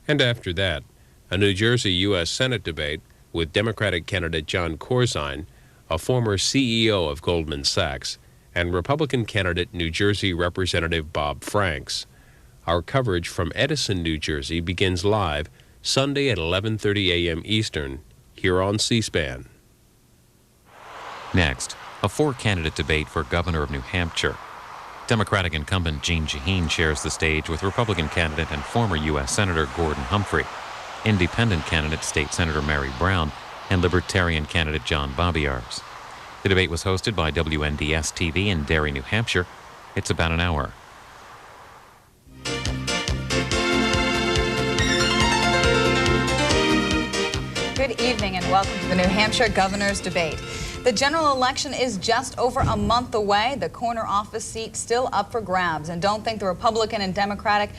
And after that, a New Jersey U.S. Senate debate with Democratic candidate John Corzine, a former CEO of Goldman Sachs, and Republican candidate New Jersey Representative Bob Franks. Our coverage from Edison, New Jersey begins live Sunday at 11:30 a.m. Eastern, here on C-SPAN. Next, a four-candidate debate for governor of New Hampshire. Democratic incumbent Jeanne Shaheen shares the stage with Republican candidate and former U.S. Senator Gordon Humphrey, Independent candidate State Senator Mary Brown, and Libertarian candidate John Babiarz. The debate was hosted by WNDS-TV in Derry, New Hampshire. It's about an hour. Good evening and welcome to the New Hampshire Governor's Debate. The general election is just over a month away. The corner office seat still up for grabs. And don't think the Republican and Democratic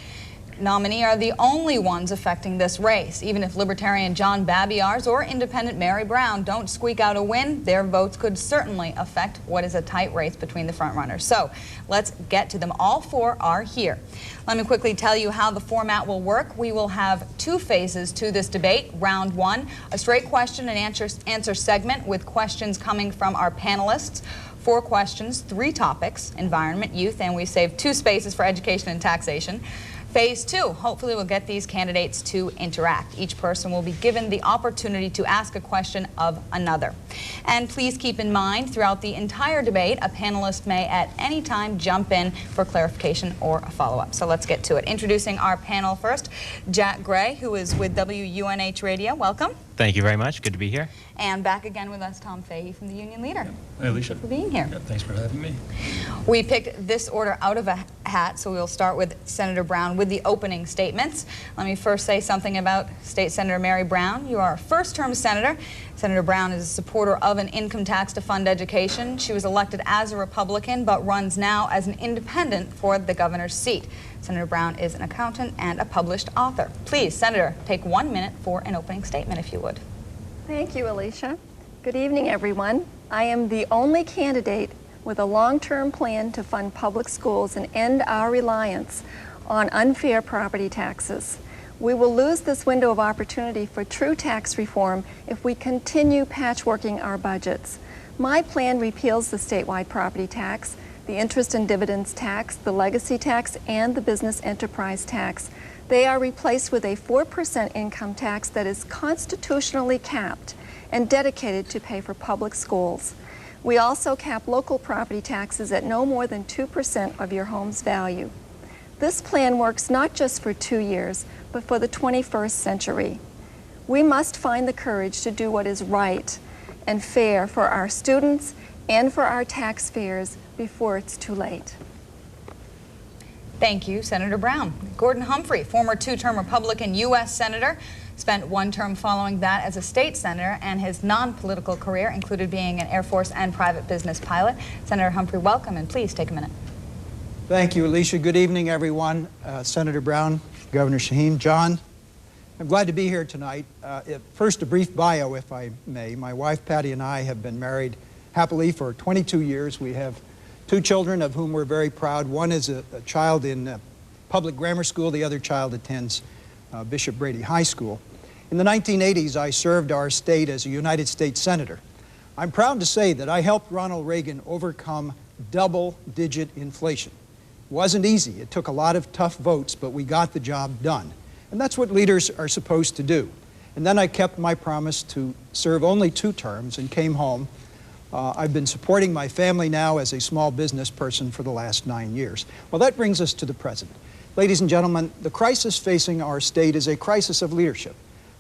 nominee are the only ones affecting this race. Even if Libertarian John Babiarz or Independent Mary Brown don't squeak out a win, their votes could certainly affect what is a tight race between the frontrunners. So let's get to them. All four are here. Let me quickly tell you how the format will work. We will have two phases to this debate. Round one, a straight question and answer segment with questions coming from our panelists. 4 questions, 3 topics: environment, youth, and we saved 2 spaces for education and taxation. Phase 2, hopefully we'll get these candidates to interact. Each person will be given the opportunity to ask a question of another. And please keep in mind, throughout the entire debate, a panelist may at any time jump in for clarification or a follow-up. So let's get to it. Introducing our panel first, Jack Gray, who is with WUNH Radio. Welcome. Thank you very much. Good to be here. And back again with us, Tom Fahey from the Union Leader. Hi, Alicia. Thank you for being here. Yeah, thanks for having me. We picked this order out of a hat, so we'll start with Senator Brown with the opening statements. Let me first say something about State Senator Mary Brown. You are a first-term senator. Senator Brown is a supporter of an income tax to fund education. She was elected as a Republican, but runs now as an independent for the governor's seat. Senator Brown is an accountant and a published author. Please, Senator, take 1 minute for an opening statement, if you would. Thank you, Alicia. Good evening, everyone. I am the only candidate with a long-term plan to fund public schools and end our reliance on unfair property taxes. We will lose this window of opportunity for true tax reform if we continue patchworking our budgets. My plan repeals the statewide property tax, the interest and dividends tax, the legacy tax, and the business enterprise tax. They are replaced with a 4% income tax that is constitutionally capped and dedicated to pay for public schools. We also cap local property taxes at no more than 2% of your home's value. This plan works not just for 2 years, but for the 21st century. We must find the courage to do what is right and fair for our students and for our taxpayers before it's too late. Thank you, Senator Brown. Gordon Humphrey, former 2-term Republican U.S. Senator, spent 1 term following that as a state senator, and his non-political career included being an Air Force and private business pilot. Senator Humphrey, welcome, and please take a minute. Thank you, Alicia. Good evening, everyone. Senator Brown, Governor Shaheen, John, I'm glad to be here tonight. First, a brief bio, if I may. My wife, Patty, and I have been married happily for 22 years. We have 2 children, of whom we're very proud. One is a child in public grammar school. The other child attends Bishop Brady High School. In the 1980s, I served our state as a United States Senator. I'm proud to say that I helped Ronald Reagan overcome double-digit inflation. It wasn't easy. It took a lot of tough votes, but we got the job done. And that's what leaders are supposed to do. And then I kept my promise to serve only 2 terms and came home. I've been supporting my family now as a small business person for the last 9 years. Well, that brings us to the present. Ladies and gentlemen, the crisis facing our state is a crisis of leadership.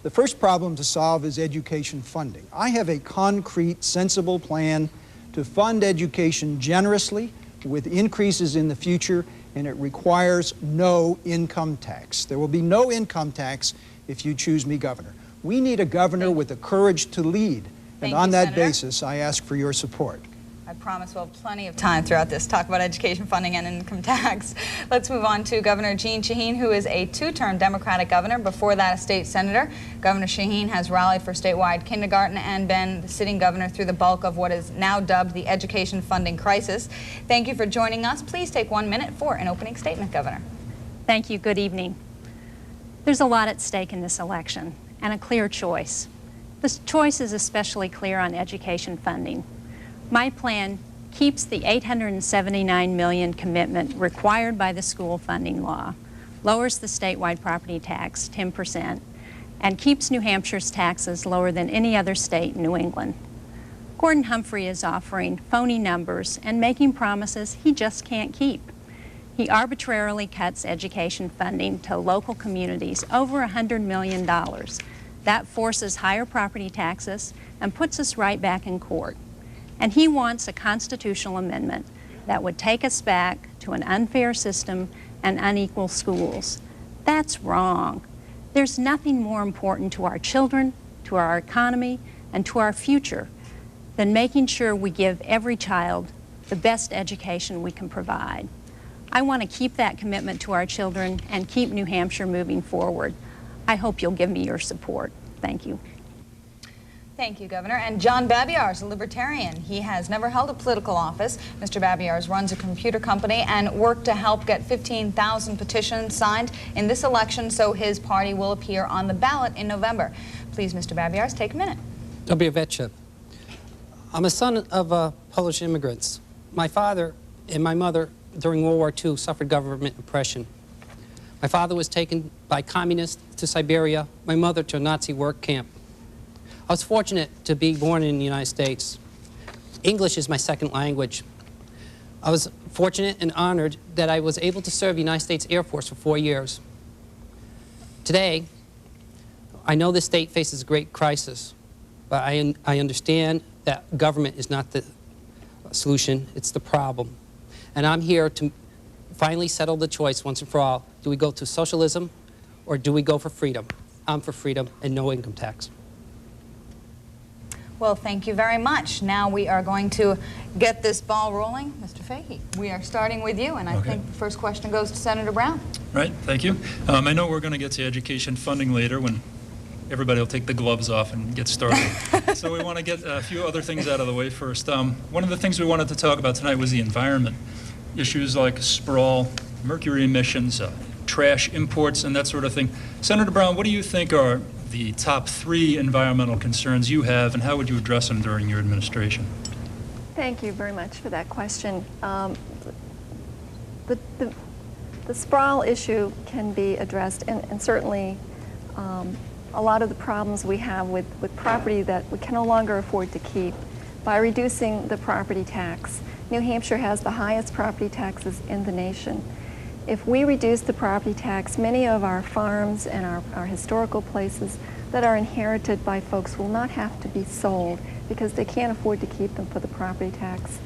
The first problem to solve is education funding. I have a concrete, sensible plan to fund education generously with increases in the future, and it requires no income tax. There will be no income tax if you choose me governor. We need a governor with the courage to lead. And on that basis, I ask for your support. I promise we'll have plenty of time throughout this to talk about education funding and income tax. Let's move on to Governor Jeanne Shaheen, who is a 2-term Democratic governor, before that a state senator. Governor Shaheen has rallied for statewide kindergarten and been the sitting governor through the bulk of what is now dubbed the education funding crisis. Thank you for joining us. Please take 1 minute for an opening statement, Governor. Thank you. Good evening. There's a lot at stake in this election, and a clear choice. This choice is especially clear on education funding. My plan keeps the $879 million commitment required by the school funding law, lowers the statewide property tax 10%, and keeps New Hampshire's taxes lower than any other state in New England. Gordon Humphrey is offering phony numbers and making promises he just can't keep. He arbitrarily cuts education funding to local communities over $100 million. That forces higher property taxes and puts us right back in court. And he wants a constitutional amendment that would take us back to an unfair system and unequal schools. That's wrong. There's nothing more important to our children, to our economy, and to our future than making sure we give every child the best education we can provide. I want to keep that commitment to our children and keep New Hampshire moving forward. I hope you'll give me your support. Thank you. Thank you, Governor. And John Babiarz, a Libertarian. He has never held a political office. Mr. Babiarz runs a computer company and worked to help get 15,000 petitions signed in this election so his party will appear on the ballot in November. Please, Mr. Babiarz, take a minute. Dobry wieczór. I'm a son of Polish immigrants. My father and my mother during World War II suffered government oppression. My father was taken by communists to Siberia, my mother to a Nazi work camp. I was fortunate to be born in the United States. English is my second language. I was fortunate and honored that I was able to serve the United States Air Force for 4 years. Today, I know this state faces a great crisis, but I understand that government is not the solution, it's the problem. And I'm here to finally settle the choice once and for all. Do we go to socialism or do we go for freedom? I'm for freedom and no income tax. Well, thank you very much. Now we are going to get this ball rolling. Mr. Fahey, we are starting with you, and I think the first question goes to Senator Brown. Right, thank you. I know we're going to get to education funding later when everybody will take the gloves off and get started. So we want to get a few other things out of the way first. One of the things we wanted to talk about tonight was the environment. Issues like sprawl, mercury emissions, trash imports, and that sort of thing. Senator Brown, what do you think are the top 3 environmental concerns you have, and how would you address them during your administration? Thank you very much for that question. The sprawl issue can be addressed, and certainly a lot of the problems we have with property that we can no longer afford to keep by reducing the property tax. New Hampshire has the highest property taxes in the nation. If we reduce the property tax, many of our farms and our historical places that are inherited by folks will not have to be sold because they can't afford to keep them for the property tax.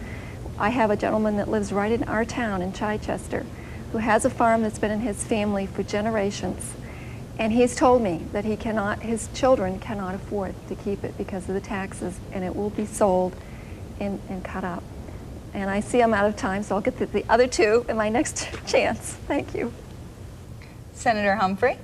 I have a gentleman that lives right in our town in Chichester who has a farm that's been in his family for generations. And he's told me that his children cannot afford to keep it because of the taxes, and it will be sold and cut up. And I see I'm out of time, so I'll get to the other 2 in my next chance. Thank you. Senator Humphrey.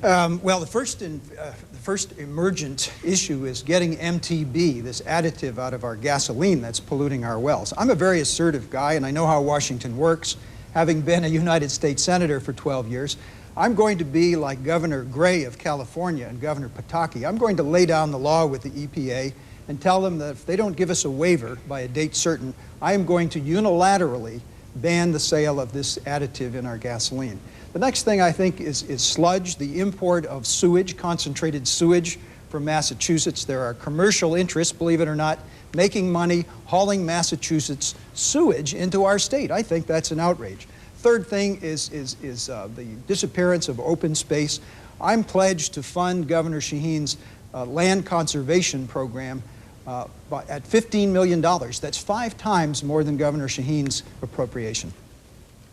Well, the first emergent issue is getting MTB, this additive, out of our gasoline that's polluting our wells. I'm a very assertive guy, and I know how Washington works, having been a United States Senator for 12 years. I'm going to be like Governor Gray of California and Governor Pataki. I'm going to lay down the law with the EPA and tell them that if they don't give us a waiver by a date certain, I am going to unilaterally ban the sale of this additive in our gasoline. The next thing I think is sludge, the import of sewage, concentrated sewage from Massachusetts. There are commercial interests, believe it or not, making money hauling Massachusetts sewage into our state. I think that's an outrage. Third thing is the disappearance of open space. I'm pledged to fund Governor Shaheen's land conservation program at $15 million. That's 5 times more than Governor Shaheen's appropriation.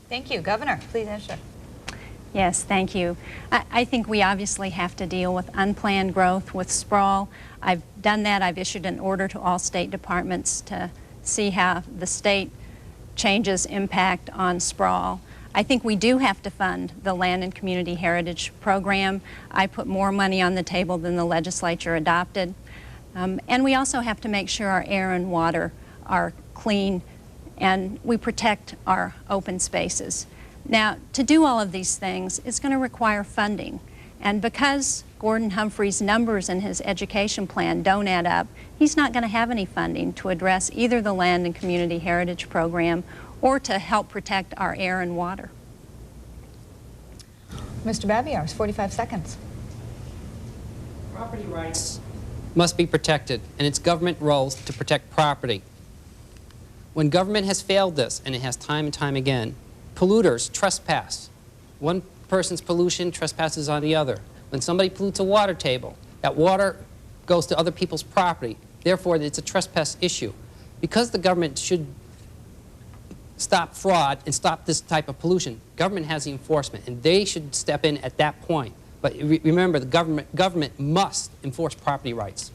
Thank you. Governor, please answer. Yes, thank you. I think we obviously have to deal with unplanned growth, with sprawl. I've done that. I've issued an order to all state departments to see how the state changes impact on sprawl. I think we do have to fund the Land and Community Heritage Program. I put more money on the table than the legislature adopted. And we also have to make sure our air and water are clean and we protect our open spaces. Now, to do all of these things, it's going to require funding. And because Gordon Humphrey's numbers in his education plan don't add up, he's not going to have any funding to address either the Land and Community Heritage Program or to help protect our air and water. Mr. Babiarz, 45 seconds. Property rights must be protected, and it's government role to protect property. When government has failed this, and it has time and time again, polluters trespass. One person's pollution trespasses on the other. When somebody pollutes a water table, that water goes to other people's property. Therefore, it's a trespass issue. Because the government should stop fraud and stop this type of pollution, government has the enforcement, and they should step in at that point. But remember, the government must enforce property rights.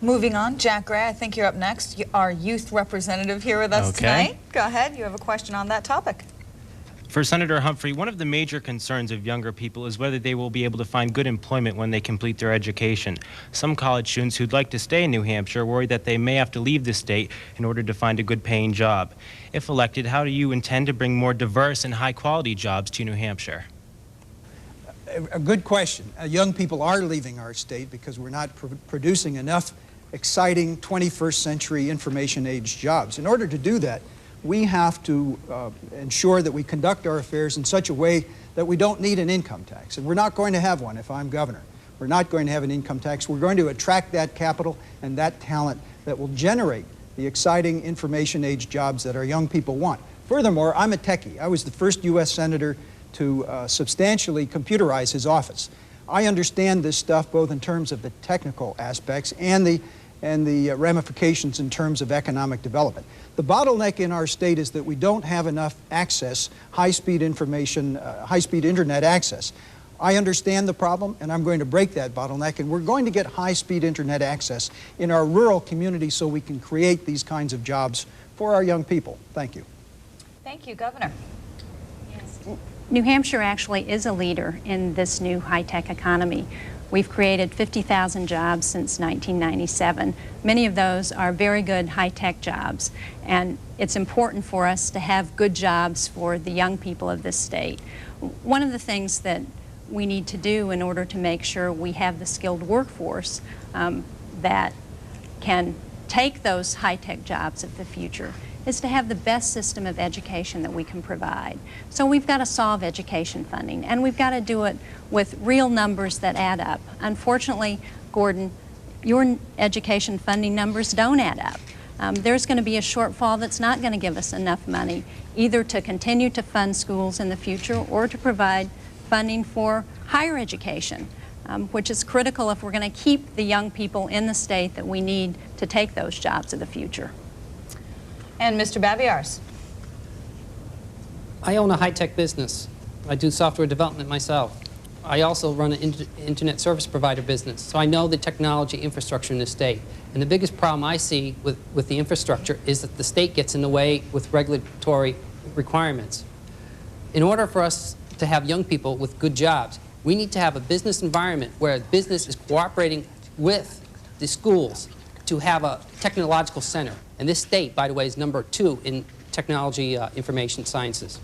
Moving on, Jack Gray, I think you're up next. Our youth representative here with us tonight. Go ahead, you have a question on that topic. For Senator Humphrey, one of the major concerns of younger people is whether they will be able to find good employment when they complete their education. Some college students who'd like to stay in New Hampshire worry that they may have to leave the state in order to find a good-paying job. If elected, how do you intend to bring more diverse and high-quality jobs to New Hampshire? A good question. Young people are leaving our state because we're not producing enough exciting 21st century information age jobs. In order to do that, we have to ensure that we conduct our affairs in such a way that we don't need an income tax. And we're not going to have one if I'm governor. We're not going to have an income tax. We're going to attract that capital and that talent that will generate the exciting information age jobs that our young people want. Furthermore, I'm a techie. I was the first U.S. senator to substantially computerize his office. I understand this stuff both in terms of the technical aspects and the ramifications in terms of economic development. The bottleneck in our state is that we don't have enough access, high-speed information, high-speed internet access. I understand the problem, and I'm going to break that bottleneck, and we're going to get high-speed internet access in our rural communities so we can create these kinds of jobs for our young people. Thank you. Thank you, Governor. New Hampshire actually is a leader in this new high-tech economy. We've created 50,000 jobs since 1997. Many of those are very good high-tech jobs, and it's important for us to have good jobs for the young people of this state. One of the things that we need to do in order to make sure we have the skilled workforce that can take those high-tech jobs of the future is to have the best system of education that we can provide. So we've got to solve education funding, and we've got to do it with real numbers that add up. Unfortunately, Gordon, your education funding numbers don't add up. There's going to be a shortfall that's not going to give us enough money either to continue to fund schools in the future or to provide funding for higher education, which is critical if we're going to keep the young people in the state that we need to take those jobs of the future. And Mr. Babiarz. I own a high-tech business. I do software development myself. I also run an internet service provider business, so I know the technology infrastructure in the state. And the biggest problem I see with the infrastructure is that the state gets in the way with regulatory requirements. In order for us to have young people with good jobs, we need to have a business environment where business is cooperating with the schools to have a technological center. And this state, by the way, is #2 in technology information sciences.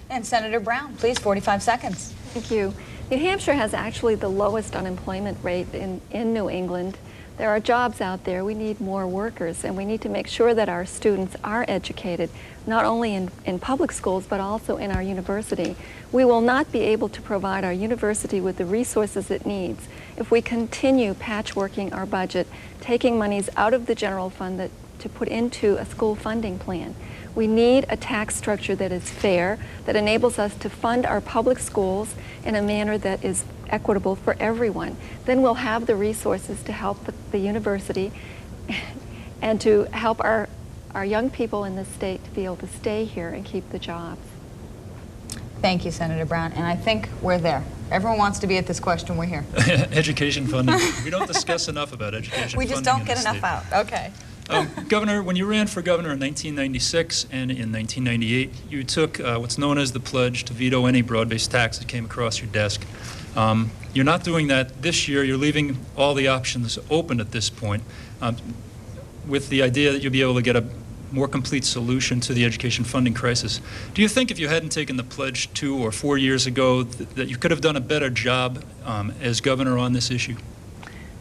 And Senator Brown, please, 45 seconds. Thank you. New Hampshire has actually the lowest unemployment rate in New England. There are jobs out there. We need more workers, and we need to make sure that our students are educated, not only in public schools, but also in our university. We will not be able to provide our university with the resources it needs if we continue patchworking our budget, taking monies out of the general fund to put into a school funding plan. We need a tax structure that is fair, that enables us to fund our public schools in a manner that is equitable for everyone. Then we'll have the resources to help the university and to help our young people in this state to be able to stay here and keep the jobs. Thank you, Senator Brown, and I think we're there. Everyone wants to be at this question. We're here. Education funding. We don't discuss enough about education funding. We just don't get enough out. Okay. Governor, when you ran for governor in 1996 and in 1998, you took what's known as the pledge to veto any broad-based tax that came across your desk. You're not doing that this year. You're leaving all the options open at this point with the idea that you'll be able to get a more complete solution to the education funding crisis. Do you think if you hadn't taken the pledge 2 or 4 years ago that you could have done a better job as governor on this issue?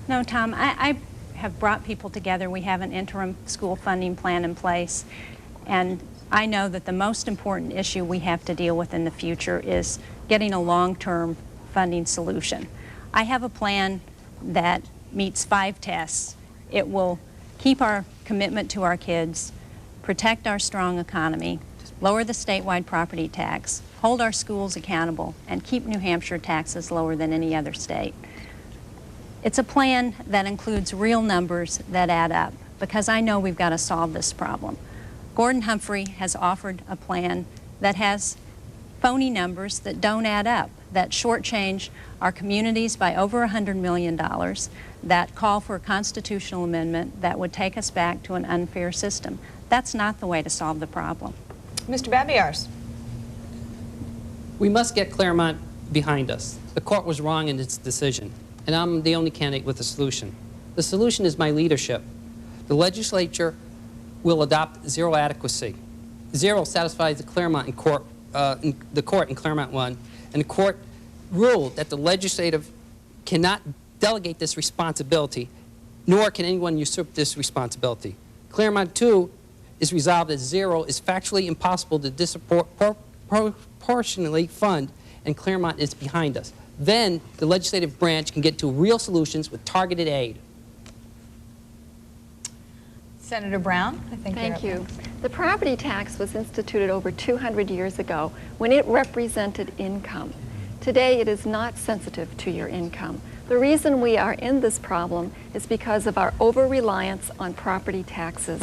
No, Tom, I have brought people together. We have an interim school funding plan in place, and I know that the most important issue we have to deal with in the future is getting a long-term funding solution. I have a plan that meets 5 tests. It will keep our commitment to our kids, protect our strong economy, lower the statewide property tax, hold our schools accountable, and keep New Hampshire taxes lower than any other state. It's a plan that includes real numbers that add up, because I know we've got to solve this problem. Gordon Humphrey has offered a plan that has phony numbers that don't add up, that shortchange our communities by over $100 million, that call for a constitutional amendment that would take us back to an unfair system. That's not the way to solve the problem. Mr. Babiarz. We must get Claremont behind us. The court was wrong in its decision, and I'm the only candidate with a solution. The solution is my leadership. The legislature will adopt zero adequacy. Zero satisfies the Claremont in court, the court in Claremont 1, and the court ruled that the legislative cannot delegate this responsibility, nor can anyone usurp this responsibility. Claremont 2 is resolved as zero is factually impossible to disproportionately fund, and Claremont is behind us. Then the legislative branch can get to real solutions with targeted aid. Senator Brown, I think. Thank you. The property tax was instituted over 200 years ago when it represented income. Today it is not sensitive to your income. The reason we are in this problem is because of our over-reliance on property taxes.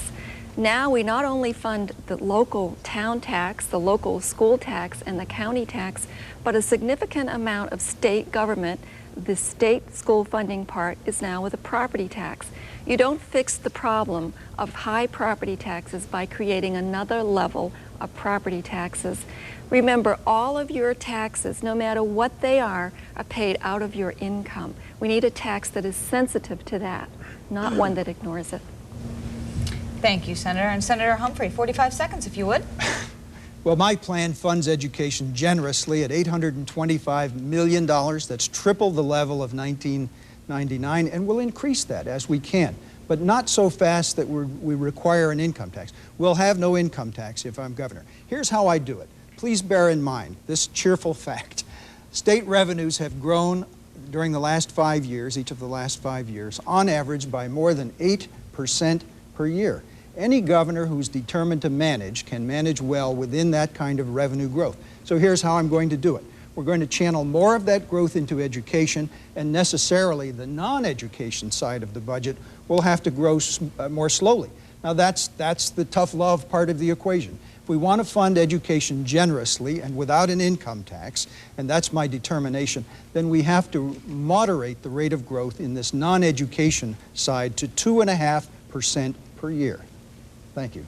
Now we not only fund the local town tax, the local school tax, and the county tax, but a significant amount of state government, the state school funding part, is now with a property tax. You don't fix the problem of high property taxes by creating another level of property taxes. Remember, all of your taxes, no matter what they are paid out of your income. We need a tax that is sensitive to that, not one that ignores it. Thank you, Senator. And Senator Humphrey, 45 seconds, if you would. Well, my plan funds education generously at $825 million. That's triple the level of 1999, and we'll increase that as we can, but not so fast that we require an income tax. We'll have no income tax if I'm governor. Here's how I do it. Please bear in mind this cheerful fact. State revenues have grown during the last 5 years, each of the last 5 years, on average by more than 8% per year. Any governor who's determined to manage can manage well within that kind of revenue growth. So here's how I'm going to do it. We're going to channel more of that growth into education, and necessarily the non-education side of the budget will have to grow more slowly. Now that's the tough love part of the equation. If we want to fund education generously and without an income tax, and that's my determination, then we have to moderate the rate of growth in this non-education side to 2.5% per year. Thank you.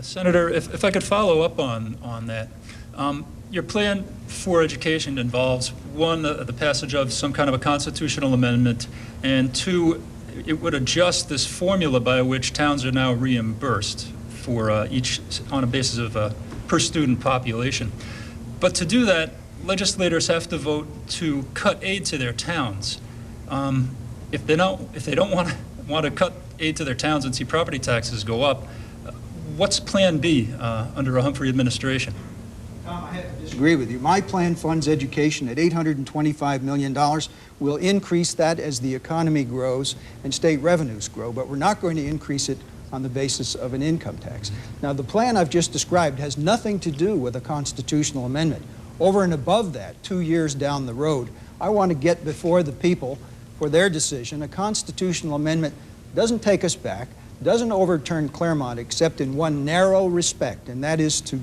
Senator, if I could follow up on that. Your plan for education involves, one, the passage of some kind of a constitutional amendment, and two, it would adjust this formula by which towns are now reimbursed for each on a basis of per student population. But to do that, legislators have to vote to cut aid to their towns. If they don't want to cut aid to their towns and see property taxes go up, what's Plan B under a Humphrey administration? Tom, I have to disagree with you. My plan funds education at $825 million. We'll increase that as the economy grows and state revenues grow, but we're not going to increase it on the basis of an income tax. Now, the plan I've just described has nothing to do with a constitutional amendment. Over and above that, 2 years down the road, I want to get before the people for their decision. A constitutional amendment doesn't take us back, doesn't overturn Claremont except in one narrow respect, and that is to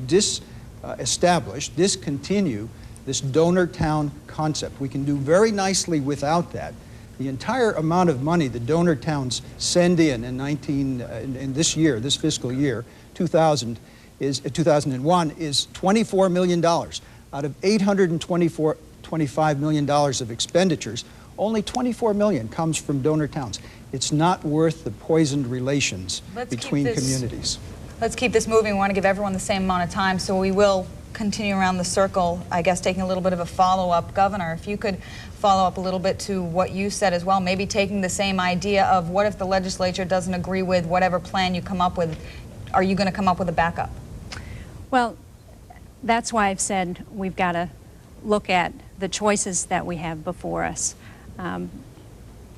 discontinue this donor town concept. We can do very nicely without that. The entire amount of money the donor towns send in this year, this fiscal year, 2001, is $24 million. Out of $825 million of expenditures, only $24 million comes from donor towns. It's not worth the poisoned relations between communities. Let's keep this moving. We want to give everyone the same amount of time, so we will continue around the circle, I guess taking a little bit of a follow-up. Governor, if you could follow up a little bit to what you said as well, maybe taking the same idea of what if the legislature doesn't agree with whatever plan you come up with, are you going to come up with a backup? Well, that's why I've said we've got to look at the choices that we have before us.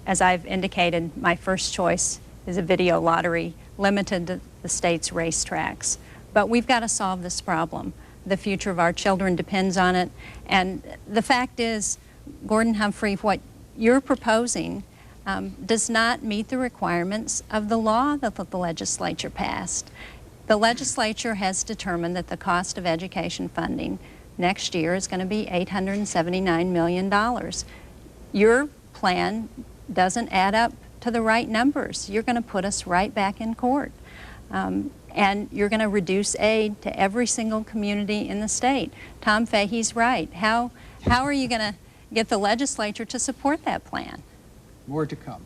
As I've indicated, my first choice is a video lottery limited to the state's racetracks. But we've got to solve this problem. The future of our children depends on it. And the fact is, Gordon Humphrey, what you're proposing does not meet the requirements of the law that the legislature passed. The legislature has determined that the cost of education funding next year is going to be $879 million. Your plan doesn't add up to the right numbers. You're going to put us right back in court. And you're going to reduce aid to every single community in the state. Tom Fahey's right. How are you going to get the legislature to support that plan? More to come.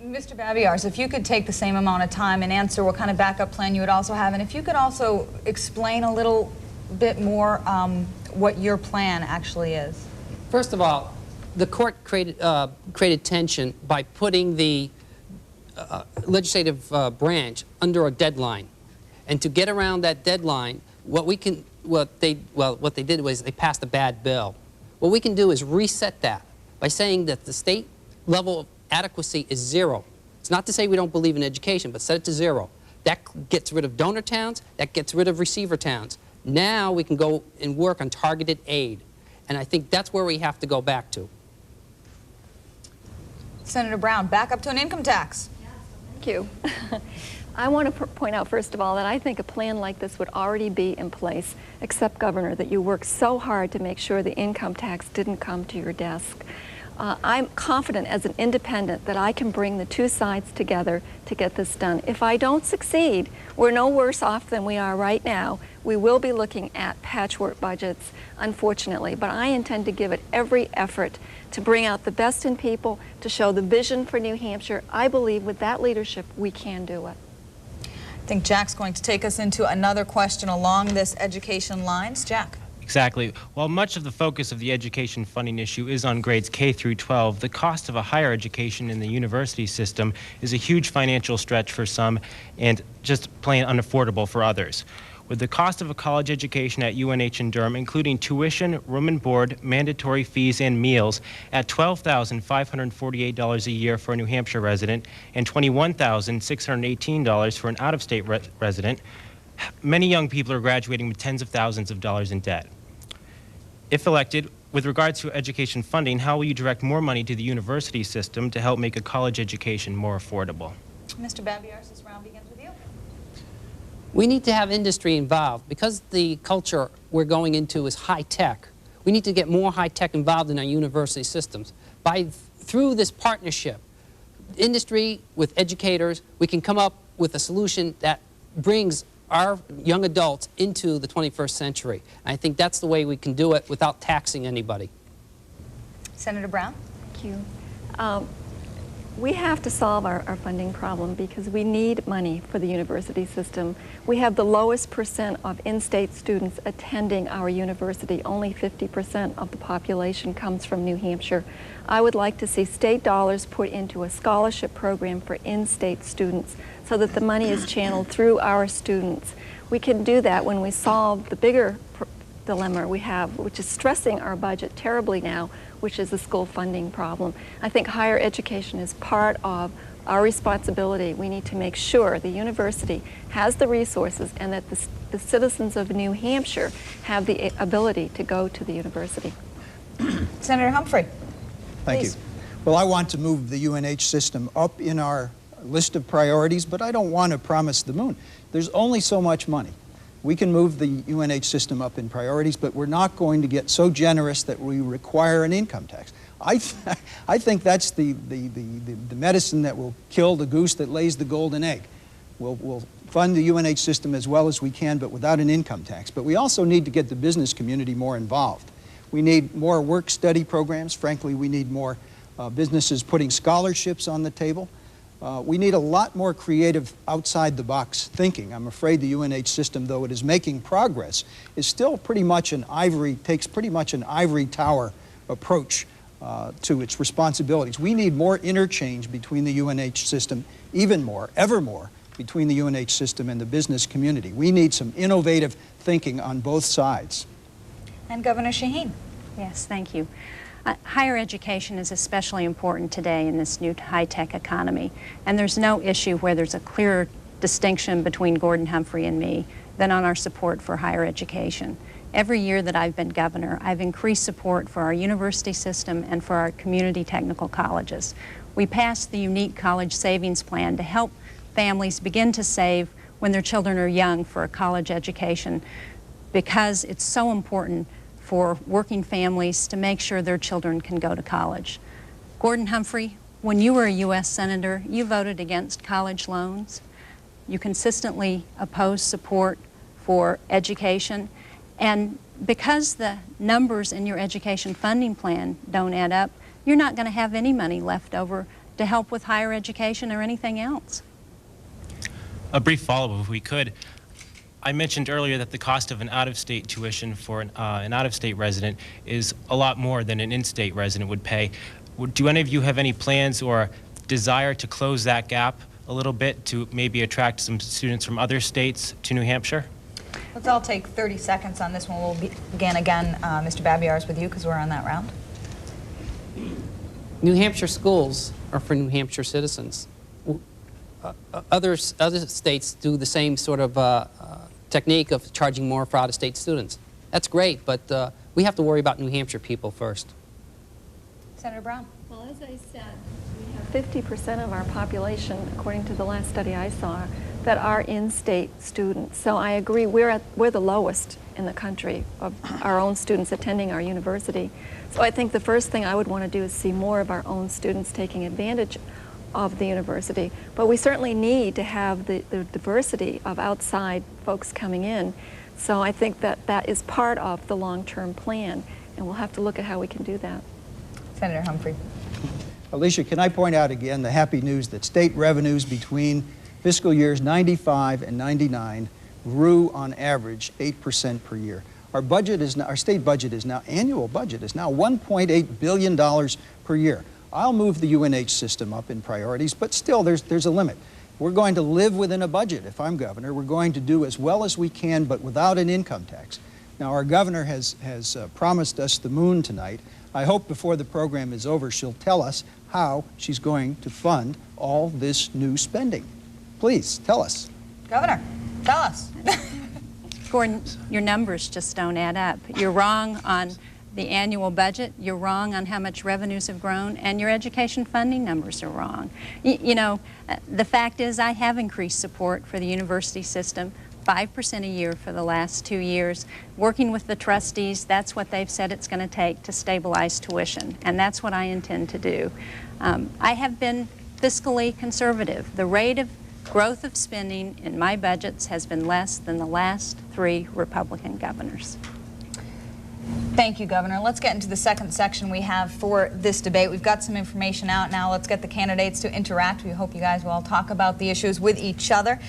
Mr. Babiarz, if you could take the same amount of time and answer what kind of backup plan you would also have, and if you could also explain a little bit more what your plan actually is. First of all, the court created tension by putting the legislative branch under a deadline, and to get around that deadline, what they did was they passed a bad bill. What we can do is reset that by saying that the state level of adequacy is 0. It's not to say we don't believe in education, but set it to 0. That gets rid of donor towns. That gets rid of receiver towns. Now we can go and work on targeted aid, and I think that's where we have to go back to. Senator Brown, back up to an income tax. Thank you. I want to point out, first of all, that I think a plan like this would already be in place, except, Governor, that you worked so hard to make sure the income tax didn't come to your desk. I'm confident as an independent that I can bring the two sides together to get this done. If I don't succeed, we're no worse off than we are right now. We will be looking at patchwork budgets, unfortunately, but I intend to give it every effort to bring out the best in people, to show the vision for New Hampshire. I believe with that leadership, we can do it. I think Jack's going to take us into another question along this education lines. Jack. Exactly. While much of the focus of the education funding issue is on grades K through 12, the cost of a higher education in the university system is a huge financial stretch for some and just plain unaffordable for others. With the cost of a college education at UNH in Durham, including tuition, room and board, mandatory fees, and meals, at $12,548 a year for a New Hampshire resident and $21,618 for an out-of-state resident, many young people are graduating with tens of thousands of dollars in debt. If elected, with regards to education funding, how will you direct more money to the university system to help make a college education more affordable? Mr. Babiarz, this round begins with you. We need to have industry involved. Because the culture we're going into is high-tech, we need to get more high-tech involved in our university systems. Through this partnership, industry with educators, we can come up with a solution that brings our young adults into the 21st century. And I think that's the way we can do it without taxing anybody. Senator Brown. Thank you. We have to solve our funding problem because we need money for the university system. We have the lowest percent of in-state students attending our university. Only 50% of the population comes from New Hampshire. I would like to see state dollars put into a scholarship program for in-state students so that the money is channeled through our students. We can do that when we solve the bigger dilemma we have, which is stressing our budget terribly now, which is the school funding problem. I think higher education is part of our responsibility. We need to make sure the university has the resources and that the citizens of New Hampshire have the ability to go to the university. Senator Humphrey. Thank you. Well, I want to move the UNH system up in our list of priorities, but I don't want to promise the moon. There's only so much money. We can move the UNH system up in priorities, but we're not going to get so generous that we require an income tax. I think that's the medicine that will kill the goose that lays the golden egg. We'll fund the UNH system as well as we can, but without an income tax. But we also need to get the business community more involved. We need more work-study programs. Frankly, we need more businesses putting scholarships on the table. We need a lot more creative outside-the-box thinking. I'm afraid the UNH system, though it is making progress, is still pretty much takes pretty much an ivory tower approach to its responsibilities. We need more interchange between the UNH system, even more, ever more, between the UNH system and the business community. We need some innovative thinking on both sides. And Governor Shaheen. Yes, thank you. Higher education is especially important today in this new high-tech economy, and there's no issue where there's a clearer distinction between Gordon Humphrey and me than on our support for higher education. Every year that I've been governor, I've increased support for our university system and for our community technical colleges. We passed the unique college savings plan to help families begin to save when their children are young for a college education, because it's so important for working families to make sure their children can go to college. Gordon Humphrey, when you were a U.S. Senator, you voted against college loans. You consistently opposed support for education. And because the numbers in your education funding plan don't add up, you're not going to have any money left over to help with higher education or anything else. A brief follow-up, if we could. I mentioned earlier that the cost of an out-of-state tuition for an out-of-state resident is a lot more than an in-state resident would pay. Do any of you have any plans or desire to close that gap a little bit to maybe attract some students from other states to New Hampshire? Let's all take 30 seconds on this one. We'll begin again, Mr. Babiarz, with you, because we're on that round. New Hampshire schools are for New Hampshire citizens. Other states do the same sort of technique of charging more for out-of-state students. That's great, but we have to worry about New Hampshire people first. Senator Brown. Well, as I said, we have 50% of our population, according to the last study I saw, that are in-state students. So I agree, we're the lowest in the country of our own students attending our university. So I think the first thing I would want to do is see more of our own students taking advantage of the university. But we certainly need to have the diversity of outside folks coming in. So I think that that is part of the long-term plan, and we'll have to look at how we can do that. Senator Humphrey. Alicia, can I point out again the happy news that state revenues between fiscal years 95 and 99 grew on average 8% per year. Our budget is now, our state budget is now, annual budget is now $1.8 billion per year. I'll move the UNH system up in priorities, but still there's a limit. We're going to live within a budget if I'm governor. We're going to do as well as we can, but without an income tax. Now, our governor has promised us the moon tonight. I hope before the program is over, she'll tell us how she's going to fund all this new spending. Please, tell us. Governor, tell us. Gordon, your numbers just don't add up. You're wrong on the annual budget, you're wrong on how much revenues have grown, and your education funding numbers are wrong. You know, the fact is I have increased support for the university system, 5% a year for the last 2 years. Working with the trustees, that's what they've said it's going to take to stabilize tuition, and that's what I intend to do. I have been fiscally conservative. The rate of growth of spending in my budgets has been less than the last 3 Republican governors. Thank you, Governor. Let's get into the second section we have for this debate. We've got some information out now. Let's get the candidates to interact. We hope you guys will all talk about the issues with each other.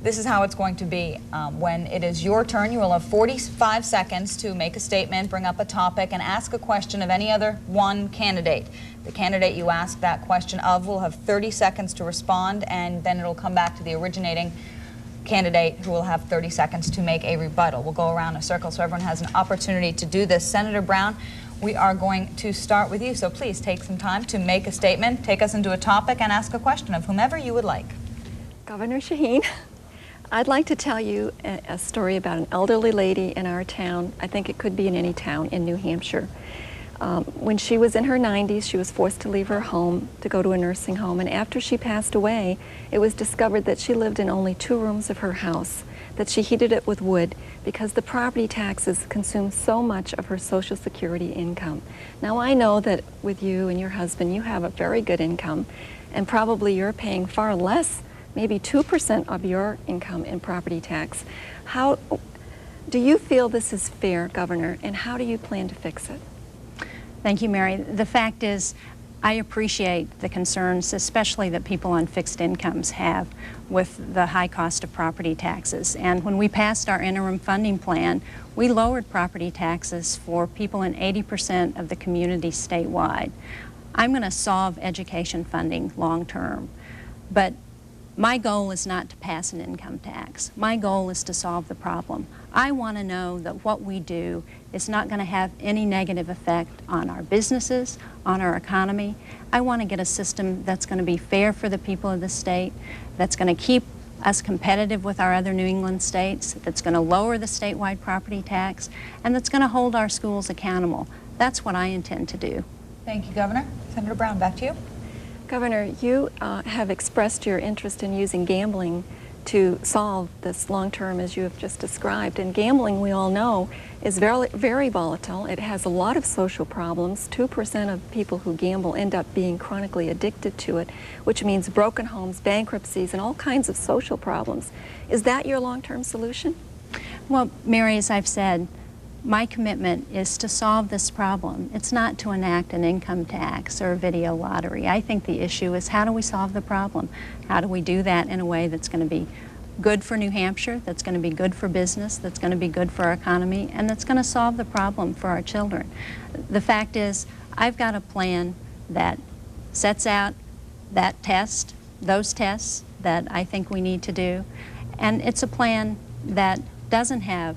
This is how it's going to be. When it is your turn, you will have 45 seconds to make a statement, bring up a topic, and ask a question of any other one candidate. The candidate you ask that question of will have 30 seconds to respond, and then it'll come back to the originating candidate who will have 30 seconds to make a rebuttal. We'll go around a circle so everyone has an opportunity to do this. Senator Brown, we are going to start with you, so please take some time to make a statement, take us into a topic, and ask a question of whomever you would like. Governor Shaheen, I'd like to tell you a story about an elderly lady in our town. I think it could be in any town in New Hampshire. When she was in her 90s, she was forced to leave her home to go to a nursing home, and after she passed away, it was discovered that she lived in only 2 rooms of her house, that she heated it with wood because the property taxes consumed so much of her Social Security income. Now, I know that with you and your husband, you have a very good income, and probably you're paying far less, maybe 2% of your income in property tax. How do you feel this is fair, Governor, and how do you plan to fix it? Thank you, Mary. The fact is, I appreciate the concerns, especially that people on fixed incomes have with the high cost of property taxes. And when we passed our interim funding plan, we lowered property taxes for people in 80% of the community statewide. I'm going to solve education funding long term, but my goal is not to pass an income tax. My goal is to solve the problem. I want to know that what we do is not going to have any negative effect on our businesses, on our economy. I want to get a system that's going to be fair for the people of the state, that's going to keep us competitive with our other New England states, that's going to lower the statewide property tax, and that's going to hold our schools accountable. That's what I intend to do. Thank you, Governor. Senator Brown, back to you. Governor, you have expressed your interest in using gambling to solve this long term as you have just described. And gambling, we all know, is very, very volatile. It has a lot of social problems. 2% of people who gamble end up being chronically addicted to it, which means broken homes, bankruptcies, and all kinds of social problems. Is that your long-term solution? Well, Mary, as I've said, my commitment is to solve this problem. It's not to enact an income tax or a video lottery. I think the issue is, how do we solve the problem? How do we do that in a way that's going to be good for New Hampshire, that's going to be good for business, that's going to be good for our economy, and that's going to solve the problem for our children? The fact is, I've got a plan that sets out that test, those tests that I think we need to do, and it's a plan that doesn't have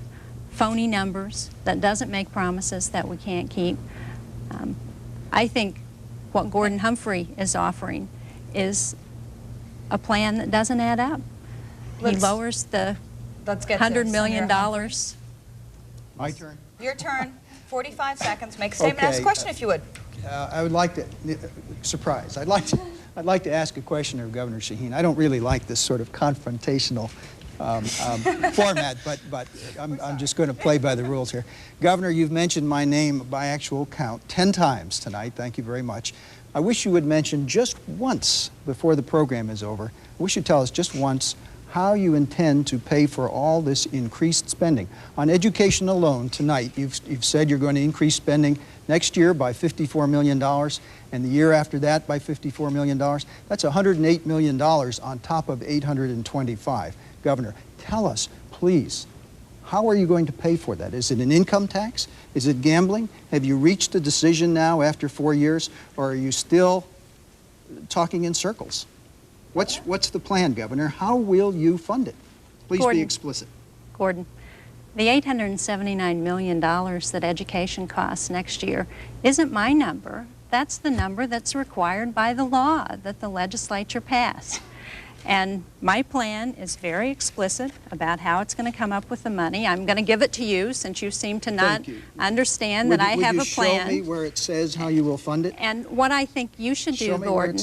phony numbers, that doesn't make promises that we can't keep. I think what Gordon Humphrey is offering is a plan that doesn't add up. He lowers the $100 million. My turn? Your turn. 45 seconds. Make a statement. Ask a question if you would. I would like to, surprise, I'd like to ask a question of Governor Shaheen. I don't really like this sort of confrontational format, but I'm just going to play by the rules here. Governor, you've mentioned my name by actual count 10 times tonight. Thank you very much. I wish you would mention just once before the program is over, I wish you'd tell us just once how you intend to pay for all this increased spending. On education alone tonight, you've said you're going to increase spending next year by $54 million, and the year after that by $54 million. That's $108 million on top of $825. Governor, tell us, please, how are you going to pay for that? Is it an income tax? Is it gambling? Have you reached a decision now after 4 years, or are you still talking in circles? What's the plan, Governor? How will you fund it? Please be explicit. Gordon, the $879 million that education costs next year isn't my number. That's the number that's required by the law that the legislature passed. And my plan is very explicit about how it's going to come up with the money. I'm going to give it to you, since you seem to not understand that I have a plan. Would you show me where it says how you will fund it? And what I think you should do, Gordon,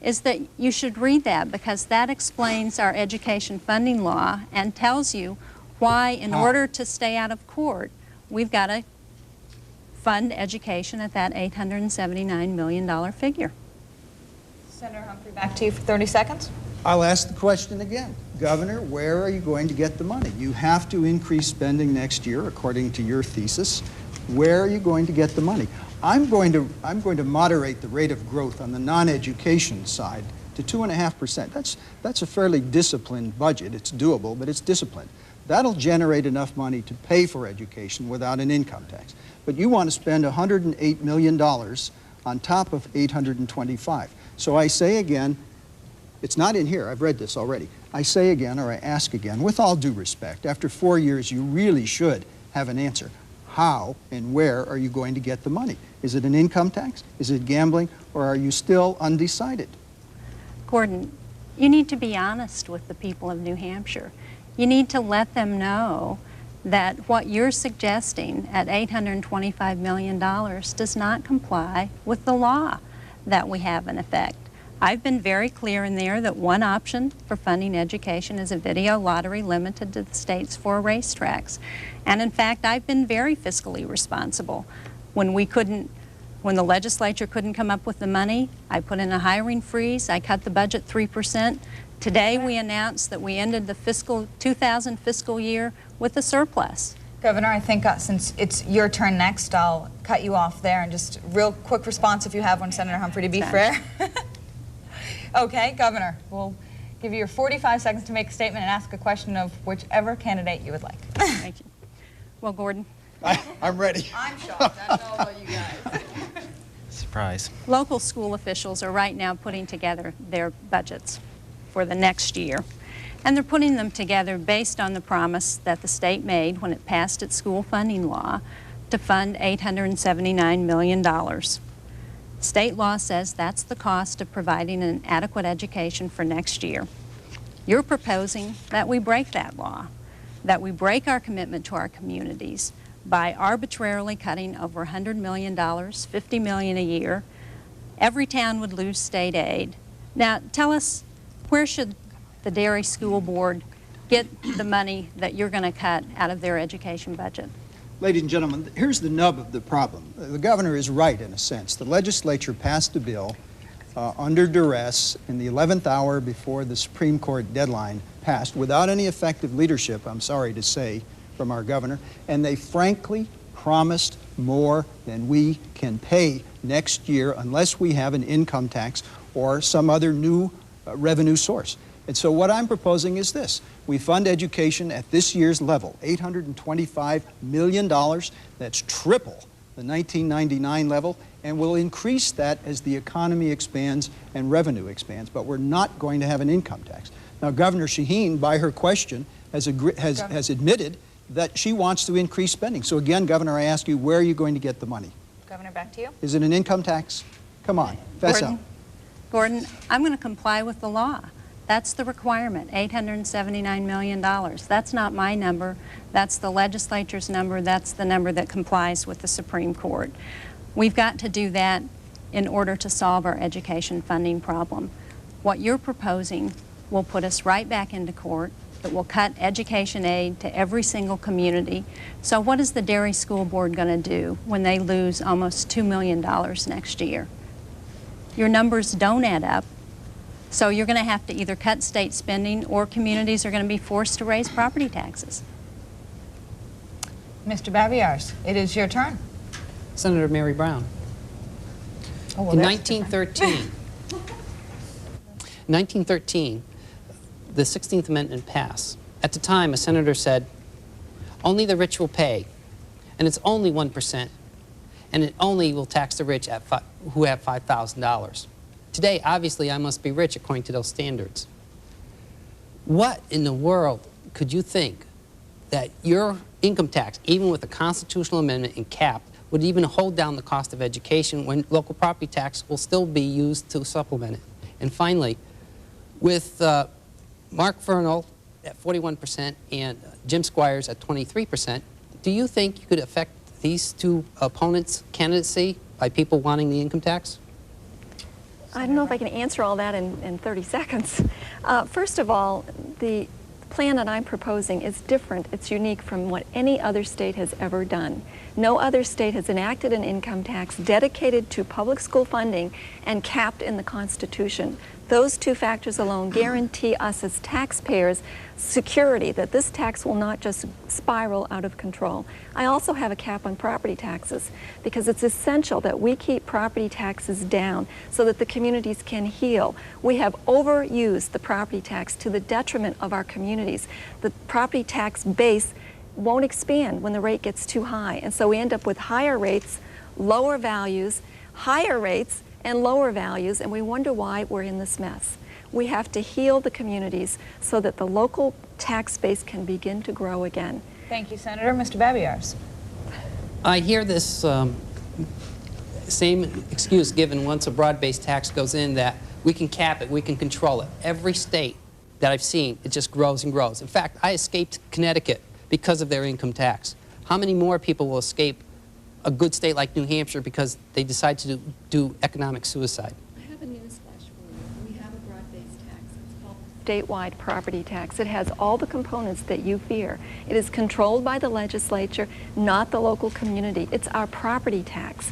is that you should read that, because that explains our education funding law and tells you why, in order to stay out of court, we've got to fund education at that $879 million figure. Senator Humphrey, back to you for 30 seconds. I'll ask the question again. Governor, where are you going to get the money? You have to increase spending next year, according to your thesis. Where are you going to get the money? I'm going to moderate the rate of growth on the non-education side to 2.5%. That's a fairly disciplined budget. It's doable, but it's disciplined. That'll generate enough money to pay for education without an income tax. But you want to spend $108 million on top of $825. So I say again, it's not in here, I've read this already. I say again, or I ask again, with all due respect, after 4 years you really should have an answer. How and where are you going to get the money? Is it an income tax? Is it gambling? Or are you still undecided? Gordon, you need to be honest with the people of New Hampshire. You need to let them know that what you're suggesting at $825 million does not comply with the law that we have in effect. I've been very clear in there that one option for funding education is a video lottery limited to the state's 4 racetracks. And in fact, I've been very fiscally responsible. When the legislature couldn't come up with the money, I put in a hiring freeze, I cut the budget 3%. Today we announced that we ended the 2000 fiscal year with a surplus. Governor, I think since it's your turn next, I'll cut you off there and just real quick response if you have one, Senator Humphrey, to be fair. Okay, Governor, we'll give you your 45 seconds to make a statement and ask a question of whichever candidate you would like. Thank you. Well, Gordon. I'm ready. I'm shocked. I don't know about you guys. Surprise. Local school officials are right now putting together their budgets for the next year. And they're putting them together based on the promise that the state made when it passed its school funding law to fund $879 million. State law says that's the cost of providing an adequate education for next year. You're proposing that we break that law, that we break our commitment to our communities by arbitrarily cutting over $100 million, $50 million a year. Every town would lose state aid. Now, tell us, where should the Derry School Board get the money that you're going to cut out of their education budget? Ladies and gentlemen, here's the nub of the problem. The governor is right in a sense. The legislature passed a bill under duress in the 11th hour before the Supreme Court deadline passed without any effective leadership, I'm sorry to say, from our governor, and they frankly promised more than we can pay next year unless we have an income tax or some other new revenue source. And so what I'm proposing is this. We fund education at this year's level, $825 million. That's triple the 1999 level, and we'll increase that as the economy expands and revenue expands. But we're not going to have an income tax. Now, Governor Shaheen, by her question, has admitted that she wants to increase spending. So again, Governor, I ask you, where are you going to get the money? Governor, back to you. Is it an income tax? Come on, fess up. Gordon, I'm going to comply with the law. That's the requirement, $879 million. That's not my number. That's the legislature's number. That's the number that complies with the Supreme Court. We've got to do that in order to solve our education funding problem. What you're proposing will put us right back into court. It will cut education aid to every single community. So what is the Derry School Board going to do when they lose almost $2 million next year? Your numbers don't add up. So you're going to have to either cut state spending or communities are going to be forced to raise property taxes. Mr. Babiarz, it is your turn. Senator Mary Brown. Oh, well, In 1913, the 16th Amendment passed. At the time, a senator said, only the rich will pay, and it's only 1%, and it only will tax the rich who have $5,000. Today, obviously, I must be rich according to those standards. What in the world could you think that your income tax, even with a constitutional amendment and cap, would even hold down the cost of education when local property tax will still be used to supplement it? And finally, with Mark Fernald at 41% and Jim Squires at 23%, do you think you could affect these two opponents' candidacy by people wanting the income tax? I don't know if I can answer all that in 30 seconds. First of all, the plan that I'm proposing is different. It's unique from what any other state has ever done. No other state has enacted an income tax dedicated to public school funding and capped in the Constitution. Those two factors alone guarantee us as taxpayers security that this tax will not just spiral out of control. I also have a cap on property taxes because it's essential that we keep property taxes down so that the communities can heal. We have overused the property tax to the detriment of our communities. The property tax base won't expand when the rate gets too high, and so we end up with higher rates, lower values, higher rates, and lower values, and we wonder why we're in this mess. We have to heal the communities so that the local tax base can begin to grow again. Thank you, Senator. Mr. Babiarz. I hear this same excuse given once a broad-based tax goes in, that we can cap it, we can control it. Every state that I've seen, it just grows and grows. In fact, I escaped Connecticut because of their income tax. How many more people will escape a good state like New Hampshire because they decide to do economic suicide? I have a newsflash for you. We have a broad-based tax. It's called statewide property tax. It has all the components that you fear. It is controlled by the legislature, not the local community. It's our property tax.